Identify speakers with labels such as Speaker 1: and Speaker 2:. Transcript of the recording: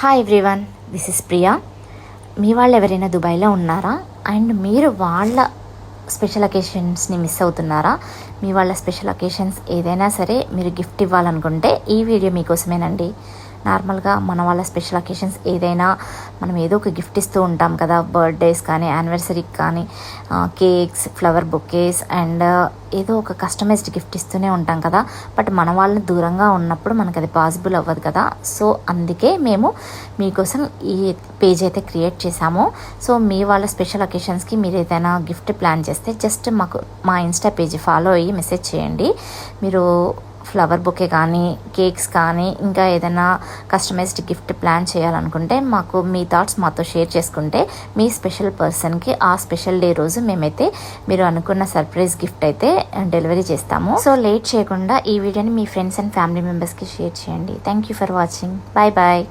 Speaker 1: Hi everyone, this is Priya. మీ వాళ్ళు ఎవరైనా దుబాయ్లో ఉన్నారా అండ్ మీరు వాళ్ళ స్పెషల్ అకేషన్స్ని మిస్ అవుతున్నారా? మీ వాళ్ళ స్పెషల్ అకేషన్స్ ఏదైనా సరే మీరు గిఫ్ట్ ఇవ్వాలనుకుంటే ఈ వీడియో మీకోసమేనండి. నార్మల్గా మన వాళ్ళ స్పెషల్ అకేషన్స్ ఏదైనా మనం ఏదో ఒక గిఫ్ట్ ఇస్తూ ఉంటాం కదా, బర్త్డేస్ కానీ యానివర్సరీకి కానీ కేక్స్, ఫ్లవర్ బొకేస్ అండ్ ఏదో ఒక కస్టమైజ్డ్ గిఫ్ట్ ఇస్తూనే ఉంటాం కదా. బట్ మన వాళ్ళని దూరంగా ఉన్నప్పుడు మనకు అది పాసిబుల్ అవ్వదు కదా. సో అందుకే మేము మీకోసం ఈ పేజ్ అయితే క్రియేట్ చేశాము. సో మీ వాళ్ళ స్పెషల్ అకేషన్స్కి మీరు ఏదైనా గిఫ్ట్ ప్లాన్ చేస్తే జస్ట్ మాకు మా ఇన్స్టా పేజ్ ఫాలో అయ్యి మెసేజ్ చేయండి. మీరు ఫ్లవర్ బొకే కానీ కేక్స్ కానీ ఇంకా ఏదైనా కస్టమైజ్డ్ గిఫ్ట్ ప్లాన్ చేయాలనుకుంటే మాకు మీ థాట్స్ మాతో షేర్ చేసుకుంటే మీ స్పెషల్ పర్సన్కి ఆ స్పెషల్ డే రోజు మేమైతే మీరు అనుకున్న సర్ప్రైజ్ గిఫ్ట్ అయితే డెలివరీ చేస్తాము. సో లేట్ చేయకుండా ఈ వీడియోని మీ ఫ్రెండ్స్ అండ్ ఫ్యామిలీ మెంబర్స్కి షేర్ చేయండి. Thank you for watching. Bye bye.